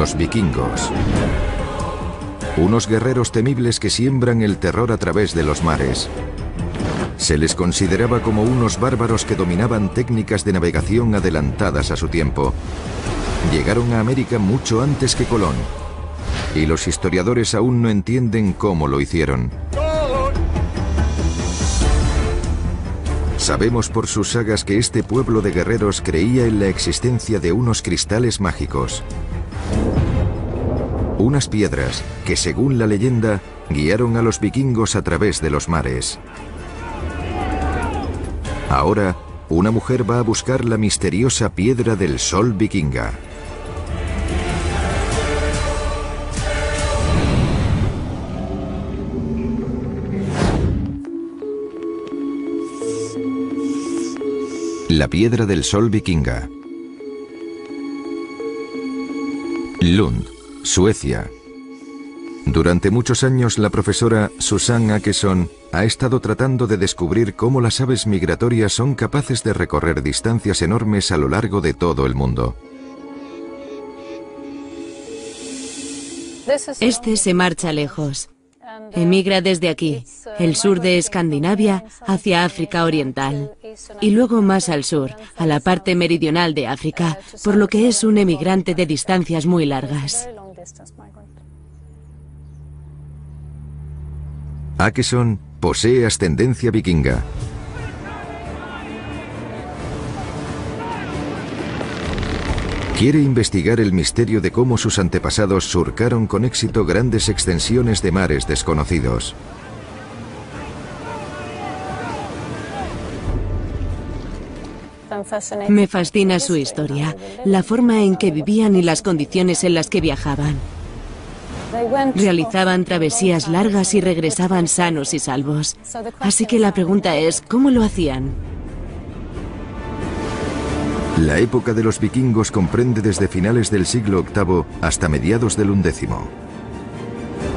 Los vikingos. Unos guerreros temibles que siembran el terror a través de los mares. Se les consideraba como unos bárbaros que dominaban técnicas de navegación adelantadas a su tiempo. Llegaron a América mucho antes que Colón, y los historiadores aún no entienden cómo lo hicieron. Sabemos por sus sagas que este pueblo de guerreros creía en la existencia de unos cristales mágicos. Unas piedras que, según la leyenda, guiaron a los vikingos a través de los mares. Ahora, una mujer va a buscar la misteriosa piedra del sol vikinga. La piedra del sol vikinga. Lund, Suecia. Durante muchos años la profesora Susanne Åkesson ha estado tratando de descubrir cómo las aves migratorias son capaces de recorrer distancias enormes a lo largo de todo el mundo. Este se marcha lejos. Emigra desde aquí, el sur de Escandinavia, hacia África Oriental. Y luego más al sur, a la parte meridional de África, por lo que es un emigrante de distancias muy largas. Åkesson posee ascendencia vikinga. Quiere investigar el misterio de cómo sus antepasados surcaron con éxito grandes extensiones de mares desconocidos. Me fascina su historia, la forma en que vivían y las condiciones en las que viajaban. Realizaban travesías largas y regresaban sanos y salvos. Así que la pregunta es, ¿cómo lo hacían? La época de los vikingos comprende desde finales del siglo VIII hasta mediados del XI.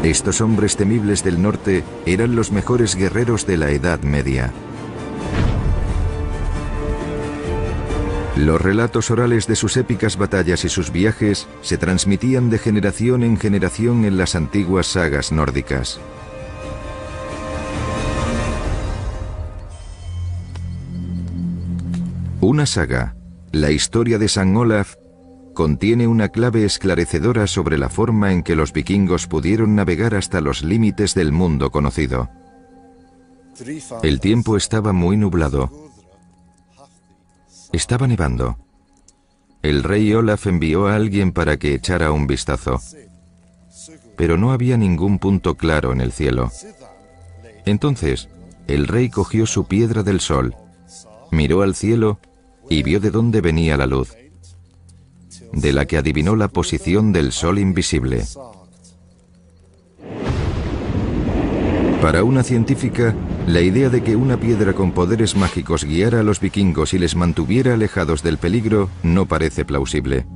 Estos hombres temibles del norte eran los mejores guerreros de la Edad Media. Los relatos orales de sus épicas batallas y sus viajes se transmitían de generación en generación en las antiguas sagas nórdicas. Una saga, la historia de San Olaf, contiene una clave esclarecedora sobre la forma en que los vikingos pudieron navegar hasta los límites del mundo conocido. El tiempo estaba muy nublado. Estaba nevando. El rey Olaf envió a alguien para que echara un vistazo. Pero no había ningún punto claro en el cielo. Entonces, el rey cogió su piedra del sol, miró al cielo y vio de dónde venía la luz, de la que adivinó la posición del sol invisible. Para una científica, la idea de que una piedra con poderes mágicos guiara a los vikingos y les mantuviera alejados del peligro no parece plausible.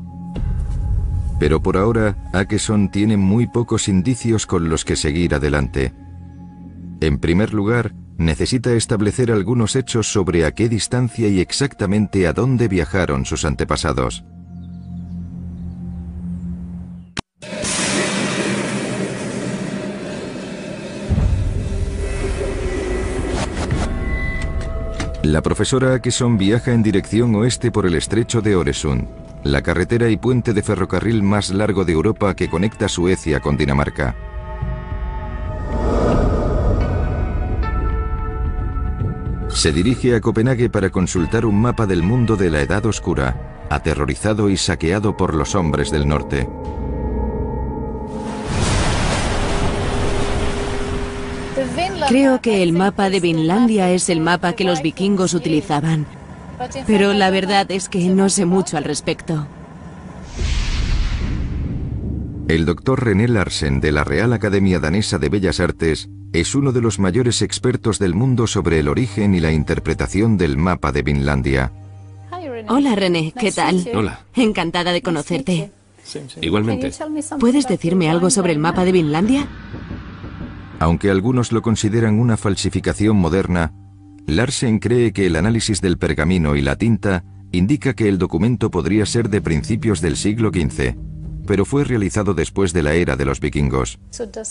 Pero por ahora, Åkesson tiene muy pocos indicios con los que seguir adelante. En primer lugar, necesita establecer algunos hechos sobre a qué distancia y exactamente a dónde viajaron sus antepasados. La profesora Åkesson viaja en dirección oeste por el estrecho de Øresund, la carretera y puente de ferrocarril más largo de Europa que conecta Suecia con Dinamarca. Se dirige a Copenhague para consultar un mapa del mundo de la Edad Oscura, aterrorizado y saqueado por los hombres del norte. Creo que el mapa de Vinlandia es el mapa que los vikingos utilizaban, pero la verdad es que no sé mucho al respecto. El doctor René Larsen de la Real Academia Danesa de Bellas Artes es uno de los mayores expertos del mundo sobre el origen y la interpretación del mapa de Vinlandia. Hola René, ¿qué tal? Hola. Encantada de conocerte. Igualmente. ¿Puedes decirme algo sobre el mapa de Vinlandia? Aunque algunos lo consideran una falsificación moderna, Larsen cree que el análisis del pergamino y la tinta indica que el documento podría ser de principios del siglo XV, pero fue realizado después de la era de los vikingos.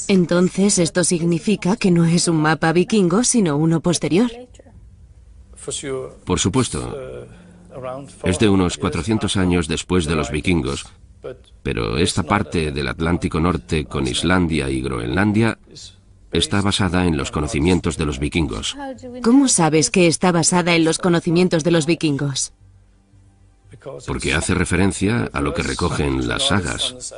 Entonces, esto significa que no es un mapa vikingo, sino uno posterior. Por supuesto, es de unos 400 años después de los vikingos, pero esta parte del Atlántico Norte con Islandia y Groenlandia está basada en los conocimientos de los vikingos. ¿Cómo sabes que está basada en los conocimientos de los vikingos? Porque hace referencia a lo que recogen las sagas.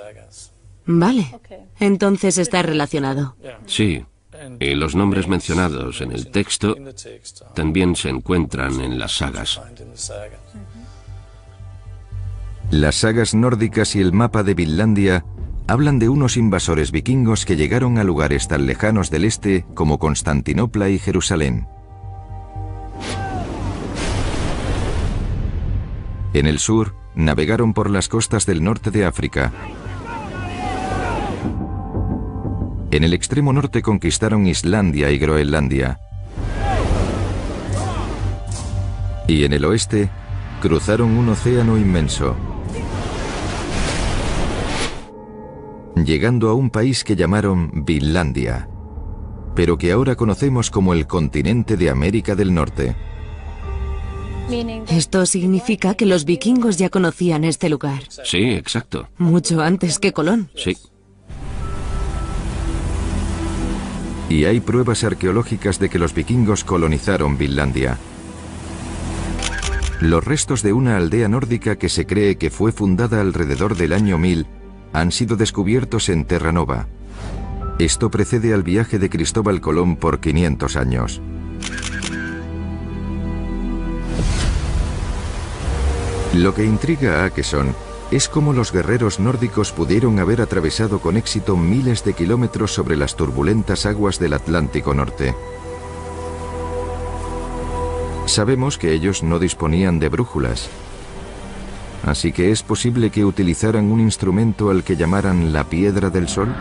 Vale, entonces está relacionado. Sí, y los nombres mencionados en el texto también se encuentran en las sagas. Las sagas nórdicas y el mapa de Vinlandia hablan de unos invasores vikingos que llegaron a lugares tan lejanos del este como Constantinopla y Jerusalén. En el sur, navegaron por las costas del norte de África. En el extremo norte conquistaron Islandia y Groenlandia. Y en el oeste, cruzaron un océano inmenso, llegando a un país que llamaron Vinlandia, pero que ahora conocemos como el continente de América del Norte. Esto significa que los vikingos ya conocían este lugar. Sí, exacto. Mucho antes que Colón. Sí. Y hay pruebas arqueológicas de que los vikingos colonizaron Vinlandia. Los restos de una aldea nórdica que se cree que fue fundada alrededor del año 1000 han sido descubiertos en Terra Nova. Esto precede al viaje de Cristóbal Colón por 500 años. Lo que intriga a Akeson es cómo los guerreros nórdicos pudieron haber atravesado con éxito miles de kilómetros sobre las turbulentas aguas del Atlántico Norte. Sabemos que ellos no disponían de brújulas, así que es posible que utilizaran un instrumento al que llamaran la piedra del sol.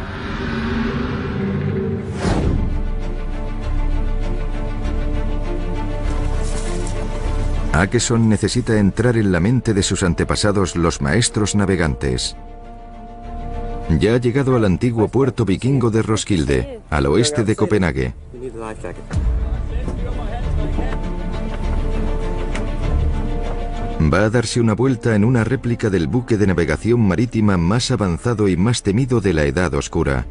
Akeson necesita entrar en la mente de sus antepasados, los maestros navegantes. Ya ha llegado al antiguo puerto vikingo de Roskilde, al oeste de Copenhague. Va a darse una vuelta en una réplica del buque de navegación marítima más avanzado y más temido de la Edad Oscura.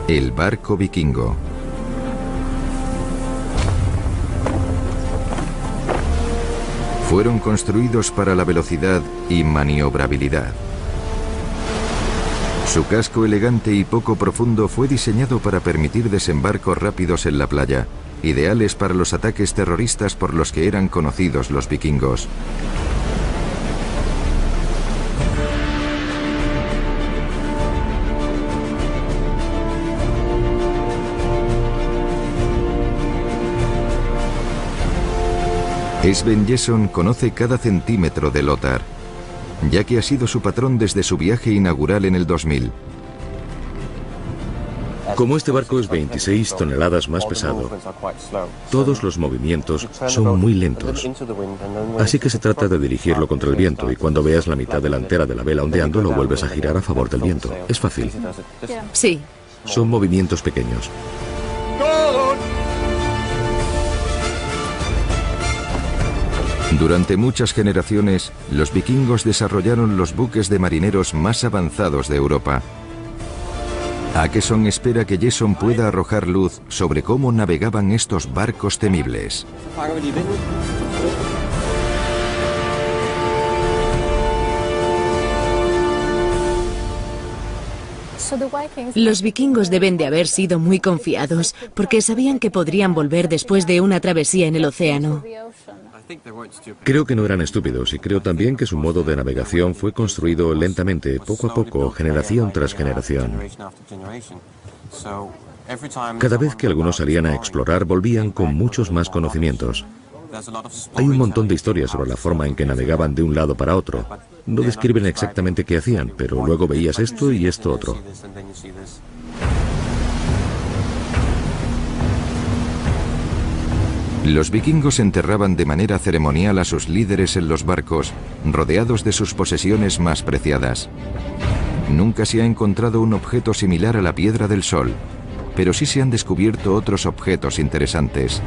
El barco vikingo. Fueron construidos para la velocidad y maniobrabilidad. Su casco elegante y poco profundo fue diseñado para permitir desembarcos rápidos en la playa, ideales para los ataques terroristas por los que eran conocidos los vikingos. Sven Jesson conoce cada centímetro de Lothar, ya que ha sido su patrón desde su viaje inaugural en el 2000. Como este barco es 26 toneladas más pesado, todos los movimientos son muy lentos. Así que se trata de dirigirlo contra el viento y cuando veas la mitad delantera de la vela ondeando lo vuelves a girar a favor del viento. Es fácil. Sí. Son movimientos pequeños. Durante muchas generaciones, los vikingos desarrollaron los buques de marineros más avanzados de Europa. Akeson espera que Jesson pueda arrojar luz sobre cómo navegaban estos barcos temibles. Los vikingos deben de haber sido muy confiados, porque sabían que podrían volver después de una travesía en el océano. Creo que no eran estúpidos y creo también que su modo de navegación fue construido lentamente, poco a poco, generación tras generación. Cada vez que algunos salían a explorar, volvían con muchos más conocimientos. Hay un montón de historias sobre la forma en que navegaban de un lado para otro. No describen exactamente qué hacían, pero luego veías esto y esto otro. Los vikingos enterraban de manera ceremonial a sus líderes en los barcos, rodeados de sus posesiones más preciadas. Nunca se ha encontrado un objeto similar a la Piedra del Sol, pero sí se han descubierto otros objetos interesantes.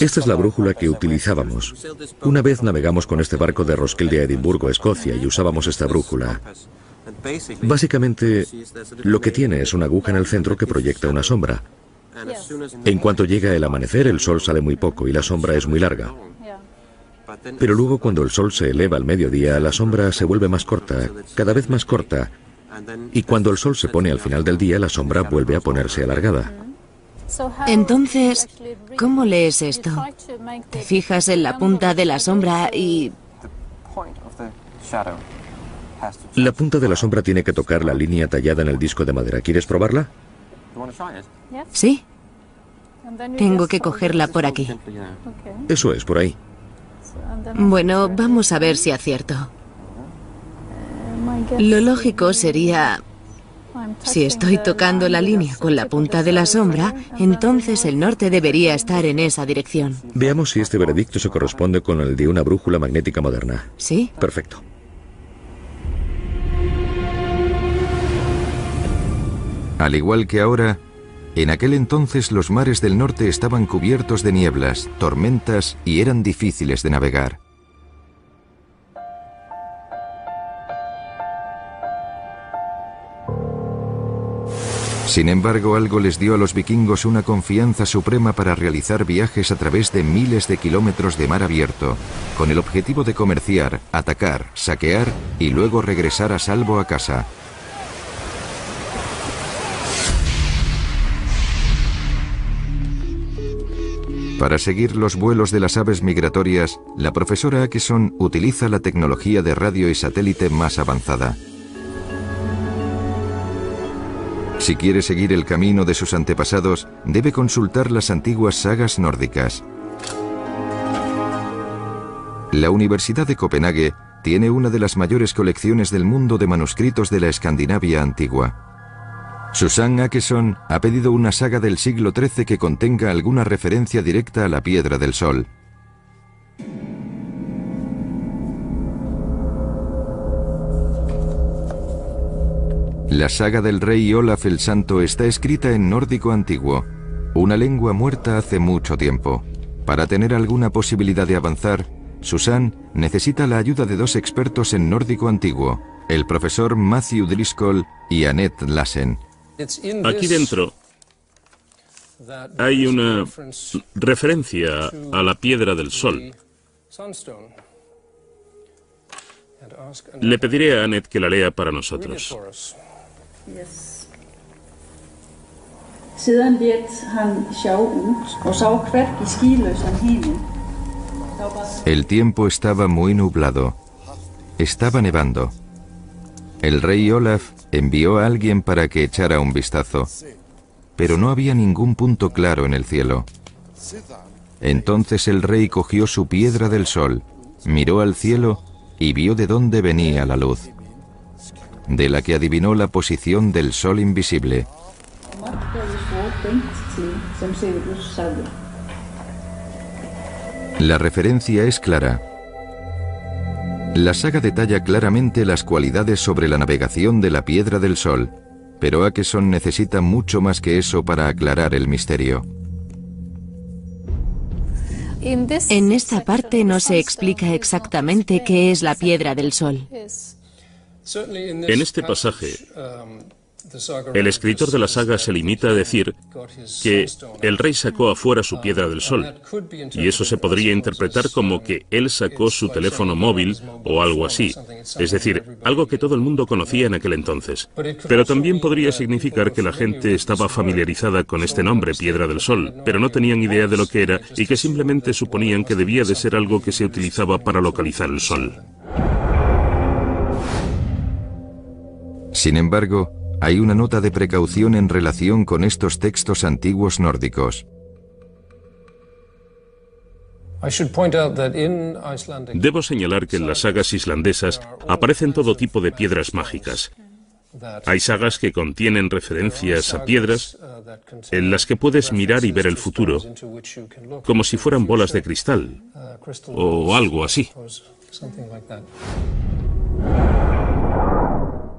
Esta es la brújula que utilizábamos. Una vez navegamos con este barco de Roskilde a Edimburgo, Escocia, y usábamos esta brújula. Básicamente, lo que tiene es una aguja en el centro que proyecta una sombra. En cuanto llega el amanecer, el sol sale muy poco y la sombra es muy larga. Pero luego, cuando el sol se eleva al mediodía, la sombra se vuelve más corta, cada vez más corta. Y cuando el sol se pone al final del día, la sombra vuelve a ponerse alargada. Entonces, ¿cómo lees esto? Te fijas en la punta de la sombra y... La punta de la sombra tiene que tocar la línea tallada en el disco de madera. ¿Quieres probarla? Sí. Tengo que cogerla por aquí. Eso es, por ahí. Bueno, vamos a ver si acierto. Lo lógico sería... Si estoy tocando la línea con la punta de la sombra, entonces el norte debería estar en esa dirección. Veamos si este veredicto se corresponde con el de una brújula magnética moderna. ¿Sí? Perfecto. Al igual que ahora, en aquel entonces los mares del norte estaban cubiertos de nieblas, tormentas y eran difíciles de navegar. Sin embargo, algo les dio a los vikingos una confianza suprema para realizar viajes a través de miles de kilómetros de mar abierto, con el objetivo de comerciar, atacar, saquear y luego regresar a salvo a casa. Para seguir los vuelos de las aves migratorias, la profesora Akeson utiliza la tecnología de radio y satélite más avanzada. Si quiere seguir el camino de sus antepasados, debe consultar las antiguas sagas nórdicas. La Universidad de Copenhague tiene una de las mayores colecciones del mundo de manuscritos de la Escandinavia antigua. Susanne Akeson ha pedido una saga del siglo XIII que contenga alguna referencia directa a la Piedra del Sol. La saga del rey Olaf el Santo está escrita en nórdico antiguo, una lengua muerta hace mucho tiempo. Para tener alguna posibilidad de avanzar, Susanne necesita la ayuda de dos expertos en nórdico antiguo, el profesor Matthew Driscoll y Annette Lassen. Aquí dentro hay una referencia a la Piedra del Sol. Le pediré a Annette que la lea para nosotros. El tiempo estaba muy nublado. Estaba nevando. El rey Olaf envió a alguien para que echara un vistazo, pero no había ningún punto claro en el cielo. Entonces el rey cogió su Piedra del Sol, miró al cielo y vio de dónde venía la luz, de la que adivinó la posición del sol invisible. La referencia es clara. La saga detalla claramente las cualidades sobre la navegación de la Piedra del Sol, pero Akeson necesita mucho más que eso para aclarar el misterio. En esta parte no se explica exactamente qué es la Piedra del Sol. En este pasaje, el escritor de la saga se limita a decir que el rey sacó afuera su Piedra del Sol, y eso se podría interpretar como que él sacó su teléfono móvil o algo así, es decir, algo que todo el mundo conocía en aquel entonces. Pero también podría significar que la gente estaba familiarizada con este nombre, Piedra del Sol, pero no tenían idea de lo que era y que simplemente suponían que debía de ser algo que se utilizaba para localizar el sol. Sin embargo, hay una nota de precaución en relación con estos textos antiguos nórdicos. Debo señalar que en las sagas islandesas aparecen todo tipo de piedras mágicas. Hay sagas que contienen referencias a piedras en las que puedes mirar y ver el futuro, como si fueran bolas de cristal, o algo así.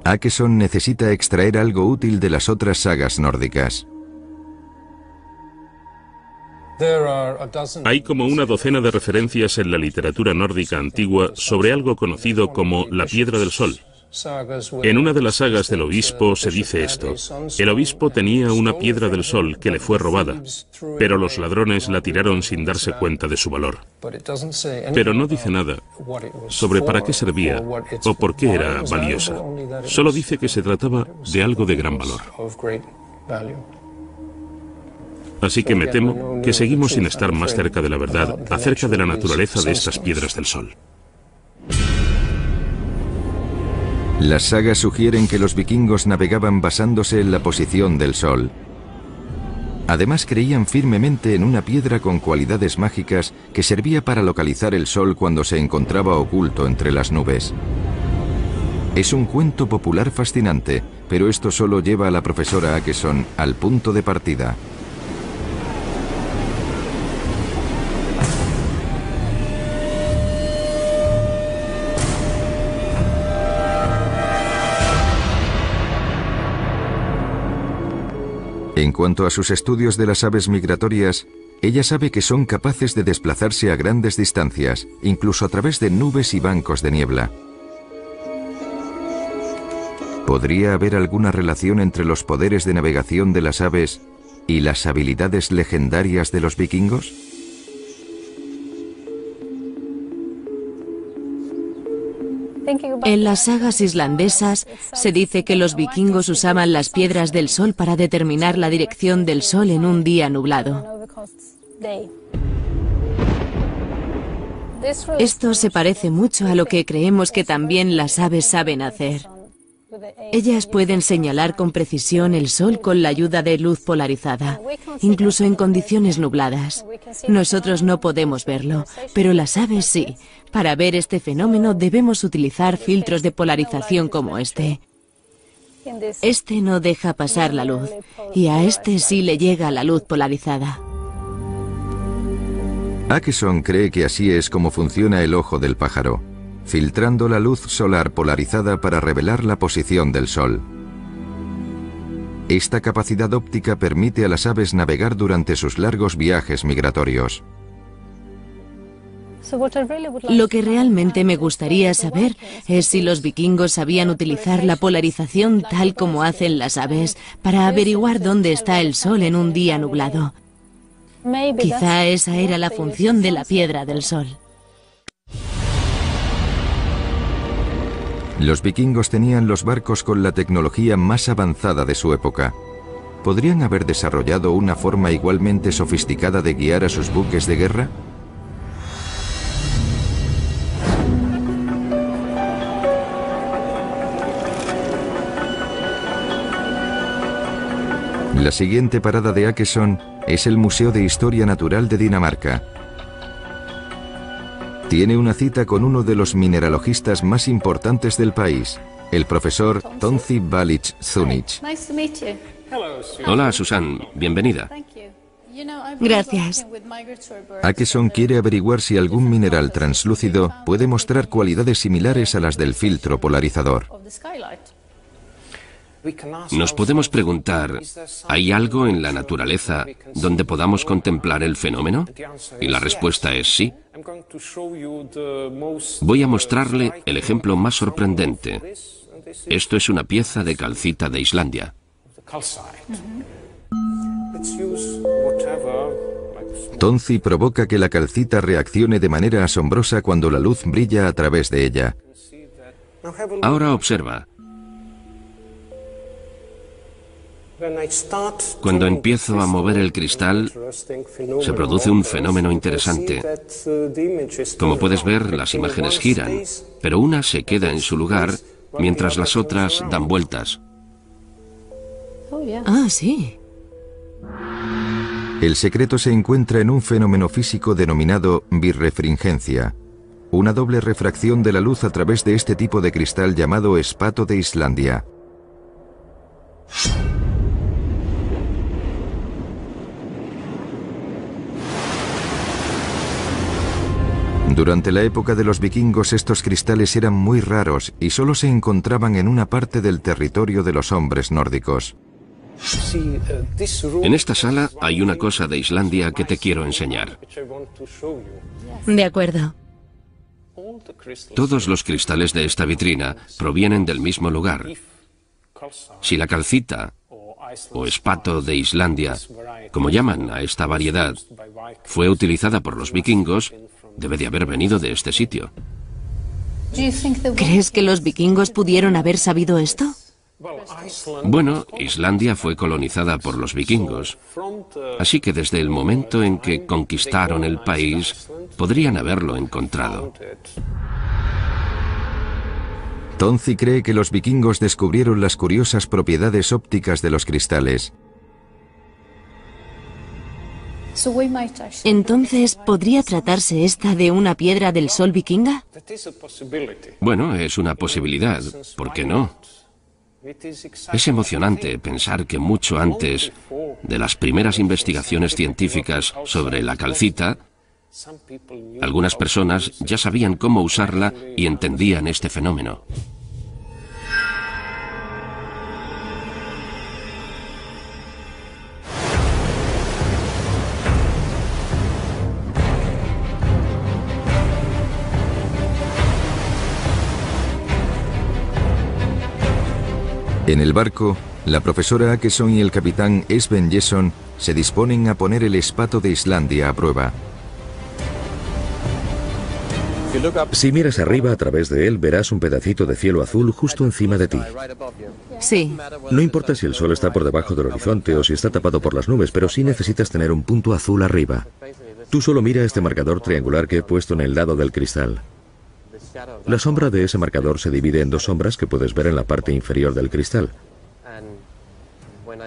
Akeson necesita extraer algo útil de las otras sagas nórdicas. Hay como una docena de referencias en la literatura nórdica antigua sobre algo conocido como la Piedra del Sol. En una de las sagas del obispo se dice esto: el obispo tenía una piedra del sol que le fue robada, pero los ladrones la tiraron sin darse cuenta de su valor. Pero no dice nada sobre para qué servía o por qué era valiosa. Solo dice que se trataba de algo de gran valor. Así que me temo que seguimos sin estar más cerca de la verdad acerca de la naturaleza de estas piedras del sol. Las sagas sugieren que los vikingos navegaban basándose en la posición del sol. Además, creían firmemente en una piedra con cualidades mágicas que servía para localizar el sol cuando se encontraba oculto entre las nubes. Es un cuento popular fascinante, pero esto solo lleva a la profesora Akeson al punto de partida. En cuanto a sus estudios de las aves migratorias, ella sabe que son capaces de desplazarse a grandes distancias, incluso a través de nubes y bancos de niebla. ¿Podría haber alguna relación entre los poderes de navegación de las aves y las habilidades legendarias de los vikingos? En las sagas islandesas se dice que los vikingos usaban las piedras del sol para determinar la dirección del sol en un día nublado. Esto se parece mucho a lo que creemos que también las aves saben hacer. Ellas pueden señalar con precisión el sol con la ayuda de luz polarizada, incluso en condiciones nubladas. Nosotros no podemos verlo, pero las aves sí. Para ver este fenómeno debemos utilizar filtros de polarización como este. Este no deja pasar la luz, y a este sí le llega la luz polarizada. Akeson cree que así es como funciona el ojo del pájaro, filtrando la luz solar polarizada para revelar la posición del sol. Esta capacidad óptica permite a las aves navegar durante sus largos viajes migratorios. Lo que realmente me gustaría saber es si los vikingos sabían utilizar la polarización tal como hacen las aves para averiguar dónde está el sol en un día nublado. Quizá esa era la función de la piedra del sol. Los vikingos tenían los barcos con la tecnología más avanzada de su época. ¿Podrían haber desarrollado una forma igualmente sofisticada de guiar a sus buques de guerra? La siguiente parada de Akeson es el Museo de Historia Natural de Dinamarca. Tiene una cita con uno de los mineralogistas más importantes del país, el profesor Tonzi Balich Zunich. Hola, Susan. Bienvenida. Gracias. Akeson quiere averiguar si algún mineral translúcido puede mostrar cualidades similares a las del filtro polarizador. Nos podemos preguntar, ¿hay algo en la naturaleza donde podamos contemplar el fenómeno? Y la respuesta es sí. Voy a mostrarle el ejemplo más sorprendente. Esto es una pieza de calcita de Islandia. Tonzi provoca que la calcita reaccione de manera asombrosa cuando la luz brilla a través de ella. Ahora observa. Cuando empiezo a mover el cristal, se produce un fenómeno interesante. Como puedes ver, las imágenes giran, pero una se queda en su lugar, mientras las otras dan vueltas. Ah, sí. El secreto se encuentra en un fenómeno físico denominado birrefringencia, una doble refracción de la luz a través de este tipo de cristal llamado espato de Islandia. Durante la época de los vikingos estos cristales eran muy raros y solo se encontraban en una parte del territorio de los hombres nórdicos. En esta sala hay una cosa de Islandia que te quiero enseñar. De acuerdo. Todos los cristales de esta vitrina provienen del mismo lugar. Si la calcita o espato de Islandia, como llaman a esta variedad, fue utilizada por los vikingos, debe de haber venido de este sitio. ¿Crees que los vikingos pudieron haber sabido esto? Bueno, Islandia fue colonizada por los vikingos, así que desde el momento en que conquistaron el país, podrían haberlo encontrado. Tonzi cree que los vikingos descubrieron las curiosas propiedades ópticas de los cristales. Entonces, ¿podría tratarse esta de una piedra del sol vikinga? Bueno, es una posibilidad, ¿por qué no? Es emocionante pensar que mucho antes de las primeras investigaciones científicas sobre la calcita, algunas personas ya sabían cómo usarla y entendían este fenómeno. En el barco, la profesora Akeson y el capitán Sven Jesson se disponen a poner el espato de Islandia a prueba. Si miras arriba a través de él, verás un pedacito de cielo azul justo encima de ti. Sí. No importa si el sol está por debajo del horizonte o si está tapado por las nubes, pero sí necesitas tener un punto azul arriba. Tú solo mira este marcador triangular que he puesto en el lado del cristal. La sombra de ese marcador se divide en dos sombras que puedes ver en la parte inferior del cristal.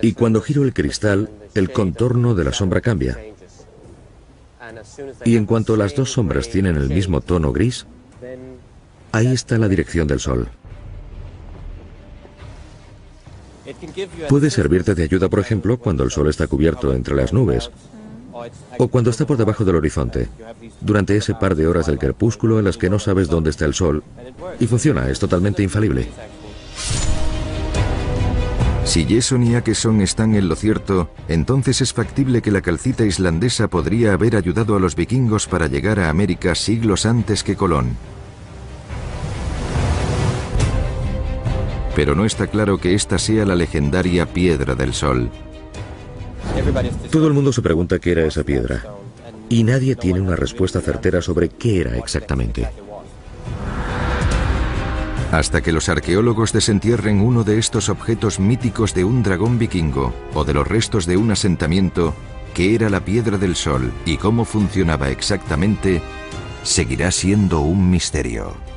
Y cuando giro el cristal, el contorno de la sombra cambia. Y en cuanto las dos sombras tienen el mismo tono gris, ahí está la dirección del sol. Puede servirte de ayuda, por ejemplo, cuando el sol está cubierto entre las nubes o cuando está por debajo del horizonte, durante ese par de horas del crepúsculo en las que no sabes dónde está el sol. Y funciona, es totalmente infalible. Si Jesson y Akeson están en lo cierto, entonces es factible que la calcita islandesa podría haber ayudado a los vikingos para llegar a América siglos antes que Colón. Pero no está claro que esta sea la legendaria Piedra del Sol. Todo el mundo se pregunta qué era esa piedra, y nadie tiene una respuesta certera sobre qué era exactamente. Hasta que los arqueólogos desentierren uno de estos objetos míticos de un dragón vikingo o de los restos de un asentamiento, qué era la Piedra del Sol y cómo funcionaba exactamente, seguirá siendo un misterio.